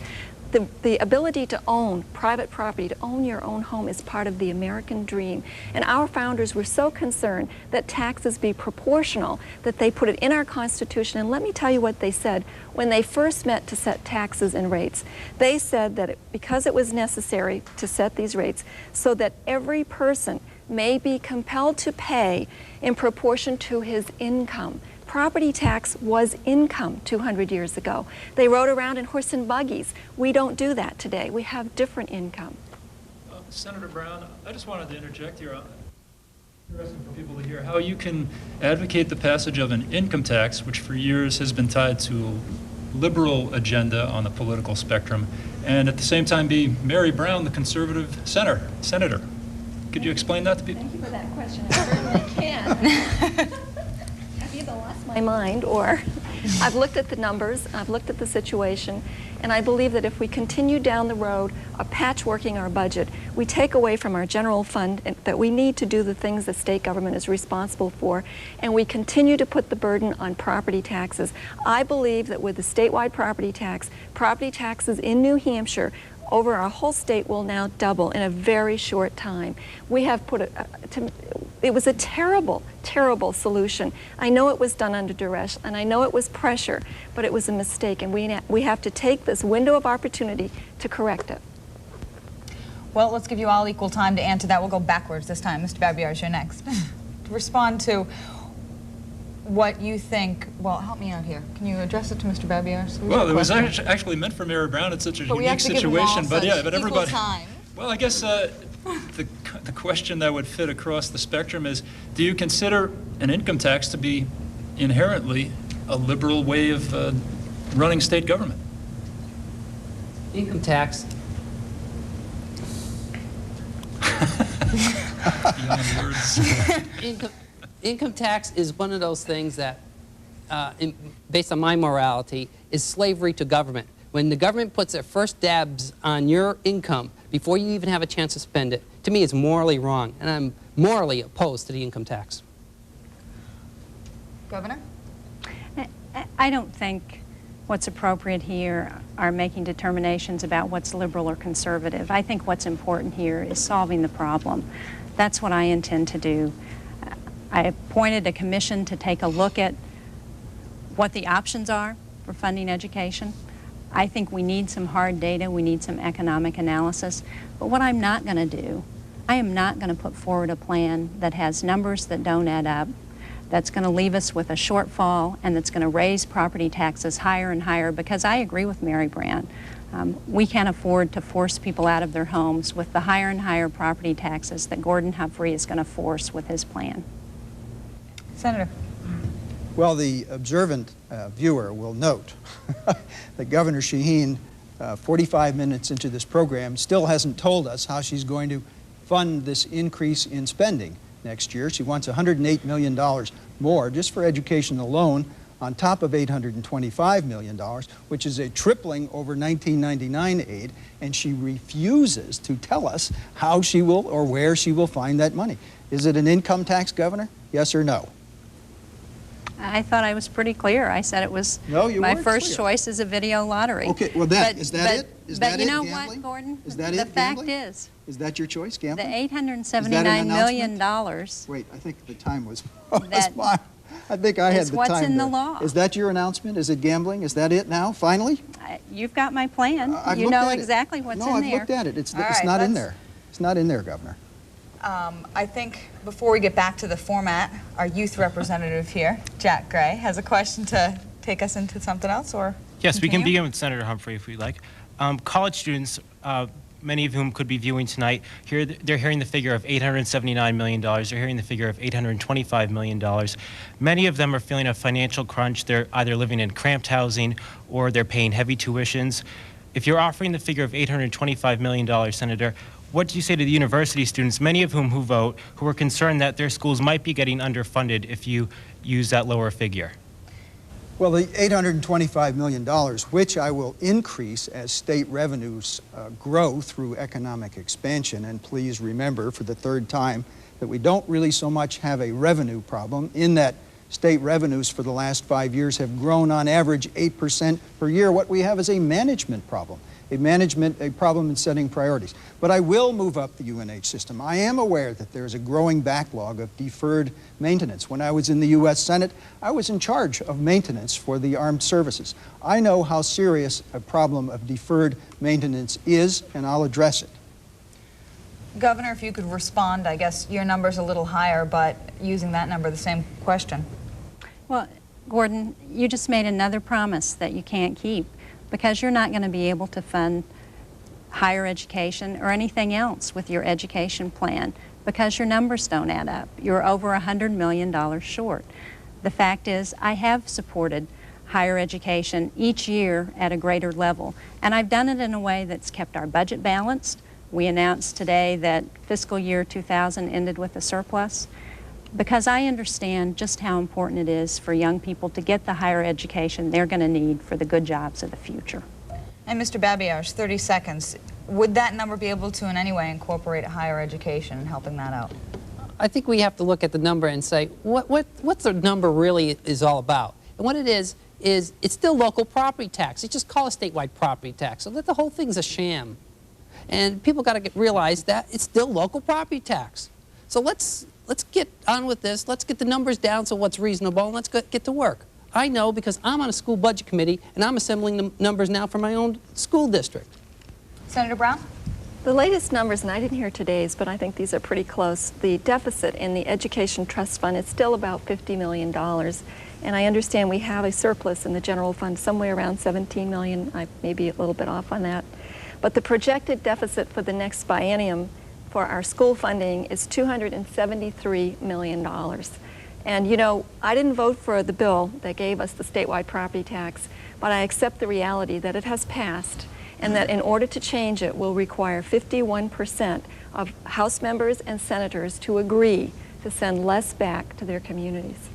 The ability to own private property, to own your own home, is part of the American dream. And our founders were so concerned that taxes be proportional that they put it in our Constitution. And let me tell you what they said when they first met to set taxes and rates. They said that because it was necessary to set these rates so that every person may be compelled to pay in proportion to his income. Property tax was income 200 years ago. They rode around in horse and buggies. We don't do that today. We have different income. Senator Brown, I just wanted to interject here. Interesting for people to hear how you can advocate the passage of an income tax, which for years has been tied to a liberal agenda on the political spectrum, and at the same time be Mary Brown, the conservative senator. Could you explain that to people? Thank you for that question. I certainly can. I've either lost my mind or I've looked at the numbers, I've looked at the situation, and I believe that if we continue down the road of patchworking our budget, we take away from our general fund that we need to do the things the state government is responsible for, and we continue to put the burden on property taxes. I believe that with the statewide property taxes in New Hampshire over our whole state will now double in a very short time. We have put it was a terrible, terrible solution. I know it was done under duress, and I know it was pressure, but it was a mistake, and we have to take this window of opportunity to correct it. Well, let's give you all equal time to answer that. We'll go backwards this time. Mr. Babiarz, you're next. To respond to what you think, well, help me out here. Can you address it to Mr. Babiarz? Well, it was actually meant for Mary Brown. It's such a unique situation, but yeah, but everybody. Time. Well, I guess the question that would fit across the spectrum is: do you consider an income tax to be inherently a liberal way of running state government? Income tax. Beyond words. Income tax is one of those things that, based on my morality, is slavery to government. When the government puts their first dabs on your income before you even have a chance to spend it, to me it's morally wrong, and I'm morally opposed to the income tax. Governor? I don't think what's appropriate here are making determinations about what's liberal or conservative. I think what's important here is solving the problem. That's what I intend to do. I appointed a commission to take a look at what the options are for funding education. I think we need some hard data, we need some economic analysis, but what I'm not going to do, I am not going to put forward a plan that has numbers that don't add up, that's going to leave us with a shortfall, and that's going to raise property taxes higher and higher, because I agree with Mary Brown. We can't afford to force people out of their homes with the higher and higher property taxes that Gordon Humphrey is going to force with his plan. Senator. Well, the observant viewer will note that Governor Shaheen, 45 minutes into this program, still hasn't told us how she's going to fund this increase in spending next year. She wants $108 million more just for education alone, on top of $825 million, which is a tripling over 1999 aid, and she refuses to tell us how she will or where she will find that money. Is it an income tax, Governor? Yes or no? I thought I was pretty clear. I said it was my first choice is a video lottery. Okay, well, is that it? Is that but you know gambling? what, Gordon? Is that the it, fact gambling? is that your choice, gambling? The $879 million. Wait, I think the time was mine. I think I had the time. What's in the law. Is that your announcement? Is it gambling? Is that it now, finally? You've got my plan. I've you looked know at exactly it. what's no, in I've there. looked at it. It's right, not in there. It's not in there, Governor. I think before we get back to the format, our youth representative here, Jack Gray, has a question to take us into something else, or yes, we can continue? begin with Senator Humphrey if we'd like. College students, many of whom could be viewing tonight, they're hearing the figure of $879 million. They're hearing the figure of $825 million. Many of them are feeling a financial crunch. They're either living in cramped housing or they're paying heavy tuitions. If you're offering the figure of $825 million, Senator, what do you say to the university students, many of whom who vote, who are concerned that their schools might be getting underfunded if you use that lower figure? Well, the $825 million, which I will increase as state revenues grow through economic expansion, and please remember for the third time that we don't really so much have a revenue problem, in that state revenues for the last 5 years have grown on average 8% per year. What we have is a management problem. a problem in setting priorities. But I will move up the UNH system. I am aware that there is a growing backlog of deferred maintenance. When I was in the U.S. Senate, I was in charge of maintenance for the armed services. I know how serious a problem of deferred maintenance is, and I'll address it. Governor, if you could respond, I guess your number's a little higher, but using that number, the same question. Well, Gordon, you just made another promise that you can't keep, because you're not going to be able to fund higher education or anything else with your education plan because your numbers don't add up. You're over $100 million short. The fact is, I have supported higher education each year at a greater level, and I've done it in a way that's kept our budget balanced. We announced today that fiscal year 2000 ended with a surplus, because I understand just how important it is for young people to get the higher education they're going to need for the good jobs of the future. And Mr. Babiarz, 30 seconds. Would that number be able to in any way incorporate higher education and helping that out? I think we have to look at the number and say, what's the number really is all about? And what it is it's still local property tax. It's just call it statewide property tax. So that the whole thing's a sham. And people got to realize that it's still local property tax. So let's get on with this. Let's get the numbers down so what's reasonable, and let's get to work. I know because I'm on a school budget committee, and I'm assembling the numbers now for my own school district. Senator Brown? The latest numbers, and I didn't hear today's, but I think these are pretty close. The deficit in the Education Trust Fund is still about $50 million. And I understand we have a surplus in the general fund somewhere around $17 million. I may be a little bit off on that. But the projected deficit for the next biennium for our school funding is $273 million. And you know, I didn't vote for the bill that gave us the statewide property tax, but I accept the reality that it has passed and that in order to change it will require 51% of House members and senators to agree to send less back to their communities.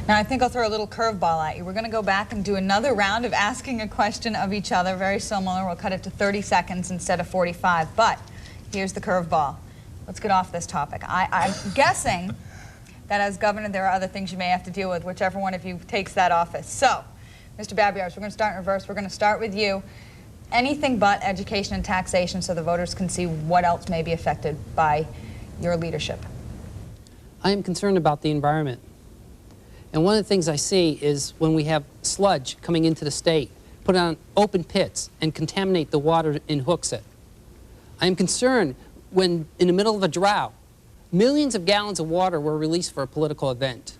Now, I think I'll throw a little curveball at you. We're going to go back and do another round of asking a question of each other, very similar. We'll cut it to 30 seconds instead of 45. But here's the curveball. Let's get off this topic. I'm guessing that as governor, there are other things you may have to deal with, whichever one of you takes that office. So, Mr. Babiarz, we're going to start in reverse. We're going to start with you. Anything but education and taxation so the voters can see what else may be affected by your leadership. I am concerned about the environment. And one of the things I see is when we have sludge coming into the state, put on open pits and contaminate the water in Hooksett. I am concerned when, in the middle of a drought, millions of gallons of water were released for a political event.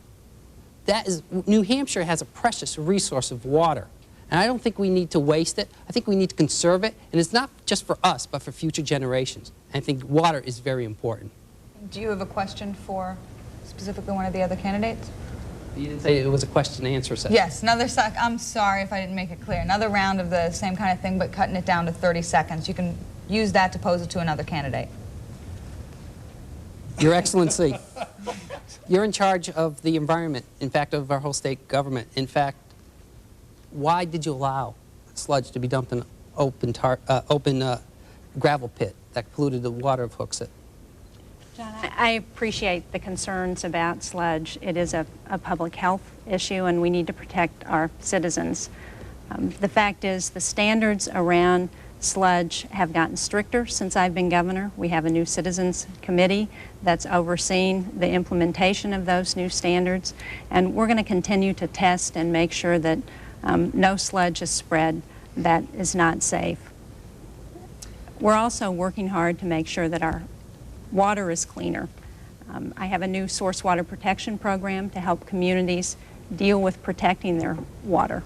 New Hampshire has a precious resource of water. And I don't think we need to waste it. I think we need to conserve it. And it's not just for us, but for future generations. And I think water is very important. Do you have a question for specifically one of the other candidates? You didn't say it was a question and answer session. Yes, I'm sorry if I didn't make it clear. Another round of the same kind of thing, but cutting it down to 30 seconds. You can use that to pose it to another candidate. Your Excellency, you're in charge of the environment, in fact, of our whole state government. In fact, why did you allow sludge to be dumped in an open gravel pit that polluted the water of Hooksett? John, I appreciate the concerns about sludge. It is a public health issue, and we need to protect our citizens. The fact is the standards around sludge have gotten stricter since I've been governor. We have a new citizens committee that's overseeing the implementation of those new standards, and we're going to continue to test and make sure that no sludge is spread that is not safe. We're also working hard to make sure that our water is cleaner. I have a new source water protection program to help communities deal with protecting their water.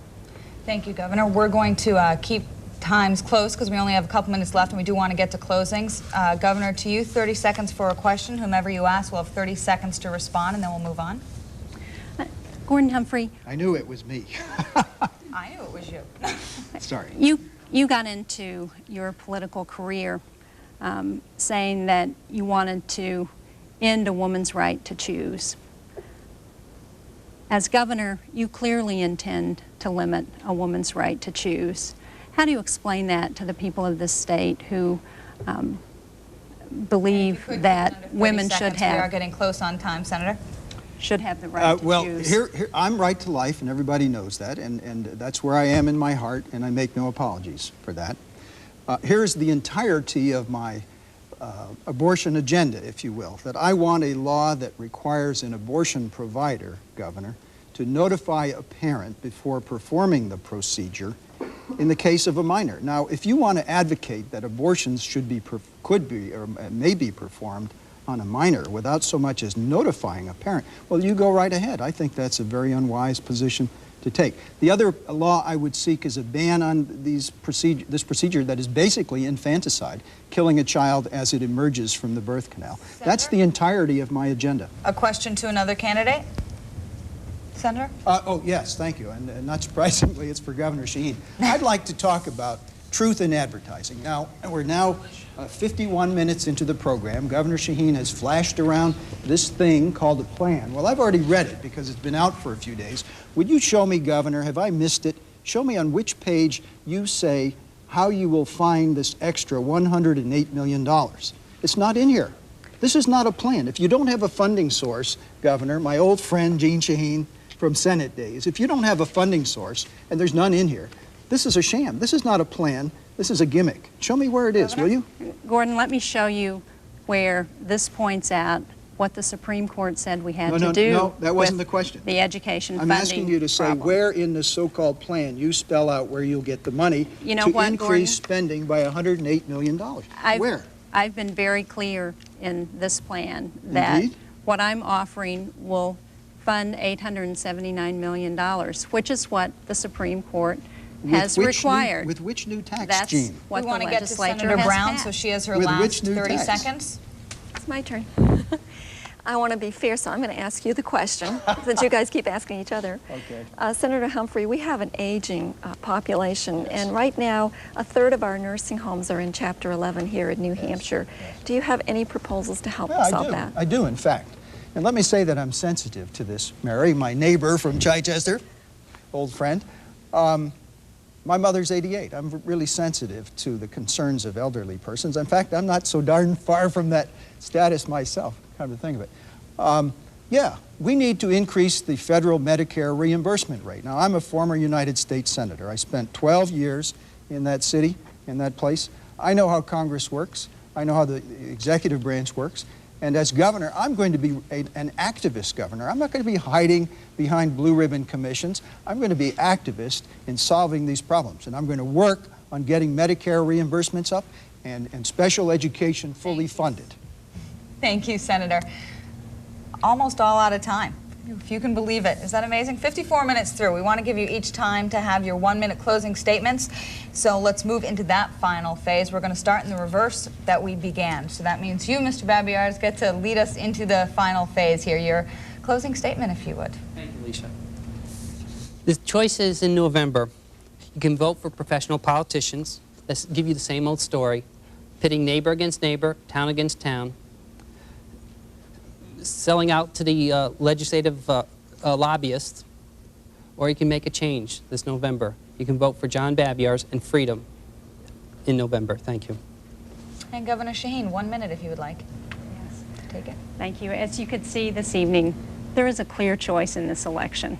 Thank you, Governor. We're going to keep times close because we only have a couple minutes left and we do want to get to closings. Governor, to you, 30 seconds for a question. Whomever you ask will have 30 seconds to respond, and then we'll move on. Gordon Humphrey. I knew it was me. I knew it was you. Sorry. You got into your political career saying that you wanted to end a woman's right to choose. As governor, you clearly intend to limit a woman's right to choose. How do you explain that to the people of this state who believe that women should have? We are getting close on time, Senator. should have the right to well, choose. Here, I'm right to life, and everybody knows that, and that's where I am in my heart, and I make no apologies for that. Here's the entirety of my abortion agenda, if you will, that I want a law that requires an abortion provider, Governor, to notify a parent before performing the procedure in the case of a minor. Now, if you want to advocate that abortions should be, could be, or may be performed on a minor without so much as notifying a parent, well, you go right ahead. I think that's a very unwise position to take. The other law I would seek is a ban on this procedure that is basically infanticide, killing a child as it emerges from the birth canal. Senator? That's the entirety of my agenda. A question to another candidate? Senator? Oh, yes, thank you. And not surprisingly, it's for Governor Shaheen. I'd like to talk about truth in advertising. Now, we're now 51 minutes into the program. Governor Shaheen has flashed around this thing called a plan. Well, I've already read it because it's been out for a few days. Would you show me, Governor, have I missed it? Show me on which page you say how you will find this extra $108 million. It's not in here. This is not a plan. If you don't have a funding source, Governor, my old friend Jeanne Shaheen from Senate days, if you don't have a funding source, and there's none in here, this is a sham. This is not a plan. This is a gimmick. Show me where it is, will you? Gordon, let me show you where this points out what the Supreme Court said we had to do. No, that wasn't the with question. The education I'm funding asking you to say problem. where in this so-called plan you spell out where you'll get the money You know to what, increase Gordon? spending by $108 million. Where? I've been very clear in this plan that Indeed? what I'm offering will fund $879 million, which is what the Supreme Court has required. With which new tax, That's Jean? what We the want to get to legislature Senator has Brown, passed. so she has her With last which new 30 tax? seconds. It's my turn. I want to be fair, so I'm going to ask you the question, since you guys keep asking each other. Okay. Senator Humphrey, we have an aging population, and right now, a third of our nursing homes are in Chapter 11 here in New Hampshire. Do you have any proposals to help solve that? I do, in fact. And let me say that I'm sensitive to this, Mary, my neighbor from Chichester, old friend. My mother's 88. I'm really sensitive to the concerns of elderly persons. In fact, I'm not so darn far from that status myself, come to think of it. Yeah, we need to increase the federal Medicare reimbursement rate. Now, I'm a former United States Senator. I spent 12 years in that city, in that place. I know how Congress works. I know how the executive branch works. And as governor, I'm going to be an activist governor. I'm not going to be hiding behind blue ribbon commissions. I'm going to be activist in solving these problems. And I'm going to work on getting Medicare reimbursements up and special education fully funded. Thank you, Senator. Almost all out of time, if you can believe it. Is that amazing? 54 minutes through. We want to give you each time to have your 1-minute closing statements. So let's move into that final phase. We're going to start in the reverse that we began. So that means you, Mr. Babiarz, get to lead us into the final phase here. Your closing statement, if you would. Thank you, Alicia. The choice is in November. You can vote for professional politicians. Let's give you the same old story, pitting neighbor against neighbor, town against town, selling out to the legislative lobbyists, or you can make a change this November. You can vote for John Babiarz and freedom in November. Thank you. And Governor Shaheen, 1 minute if you would like. Yes. Take it. Thank you. As you could see this evening, there is a clear choice in this election.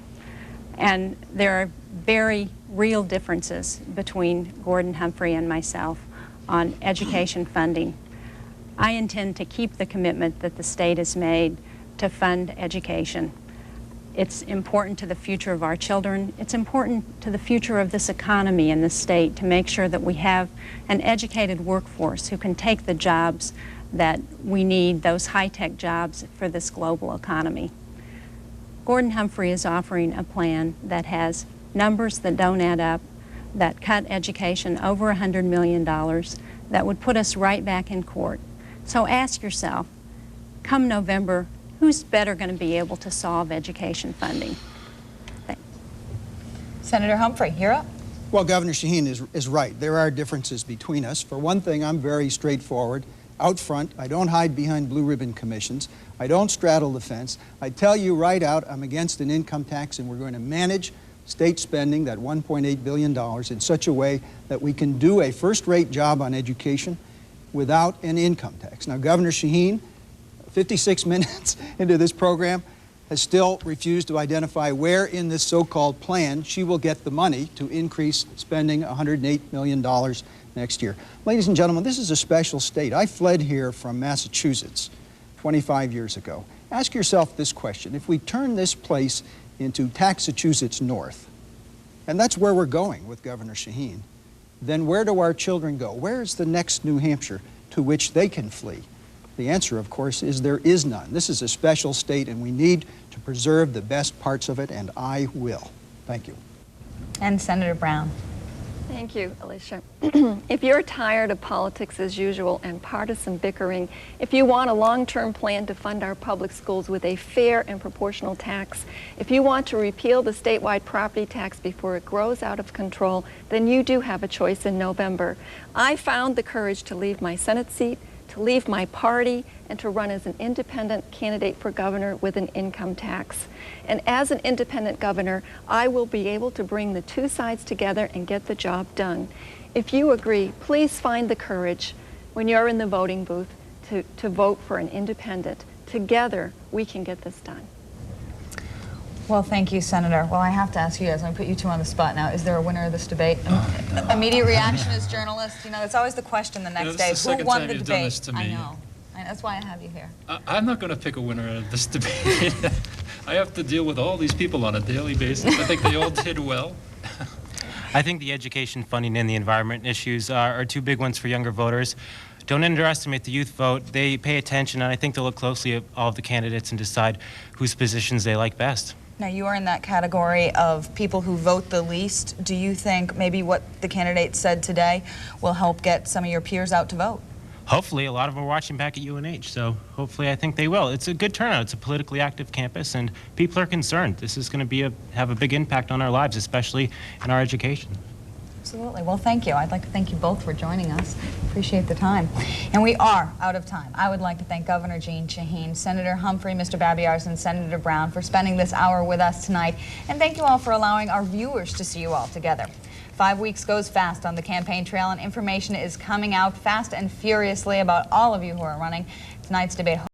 And there are very real differences between Gordon Humphrey and myself on education funding. I intend to keep the commitment that the state has made to fund education. It's important to the future of our children. It's important to the future of this economy in this state to make sure that we have an educated workforce who can take the jobs that we need, those high-tech jobs for this global economy. Gordon Humphrey is offering a plan that has numbers that don't add up, that cut education over $100 million, that would put us right back in court. So ask yourself, come November, who's better going to be able to solve education funding? Thanks. Senator Humphrey, you're up. Well, Governor Shaheen is right. There are differences between us. For one thing, I'm very straightforward. Out front, I don't hide behind blue ribbon commissions. I don't straddle the fence. I tell you right out, I'm against an income tax, and we're going to manage state spending, that $1.8 billion, in such a way that we can do a first-rate job on education without an income tax. Now, Governor Shaheen, 56 minutes into this program, has still refused to identify where in this so-called plan she will get the money to increase spending $108 million next year. Ladies and gentlemen, this is a special state. I fled here from Massachusetts 25 years ago. Ask yourself this question. If we turn this place into Taxachusetts North, and that's where we're going with Governor Shaheen, then where do our children go? Where is the next New Hampshire to which they can flee? The answer, of course, is there is none. This is a special state, and we need to preserve the best parts of it, and I will. Thank you. And Senator Brown. Thank you, Alicia. If you're tired of politics as usual and partisan bickering, if you want a long-term plan to fund our public schools with a fair and proportional tax, if you want to repeal the statewide property tax before it grows out of control, then you do have a choice in November. I found the courage to leave my Senate seat, to leave my party, and to run as an independent candidate for governor with an income tax. And as an independent governor, I will be able to bring the two sides together and get the job done. If you agree, please find the courage when you're in the voting booth to vote for an independent. Together, we can get this done. Well, thank you, Senator. Well, I have to ask you guys, I'm going to put you two on the spot now. Is there a winner of this debate? Immediate reaction as journalists, you know, it's always the question the next day. Who won the debate? I know. That's why I have you here. I'm not going to pick a winner of this debate. I have to deal with all these people on a daily basis. I think they all did well. I think the education funding and the environment issues are two big ones for younger voters. Don't underestimate the youth vote. They pay attention, and I think they'll look closely at all of the candidates and decide whose positions they like best. Now, you are in that category of people who vote the least. Do you think maybe what the candidates said today will help get some of your peers out to vote? Hopefully. A lot of them are watching back at UNH, so hopefully I think they will. It's a good turnout. It's a politically active campus, and people are concerned. This is going to have a big impact on our lives, especially in our education. Absolutely. Well, thank you. I'd like to thank you both for joining us. Appreciate the time. And we are out of time. I would like to thank Governor Jeanne Shaheen, Senator Humphrey, Mr. Babiarz, and Senator Brown for spending this hour with us tonight. And thank you all for allowing our viewers to see you all together. 5 weeks goes fast on the campaign trail, and information is coming out fast and furiously about all of you who are running. Tonight's debate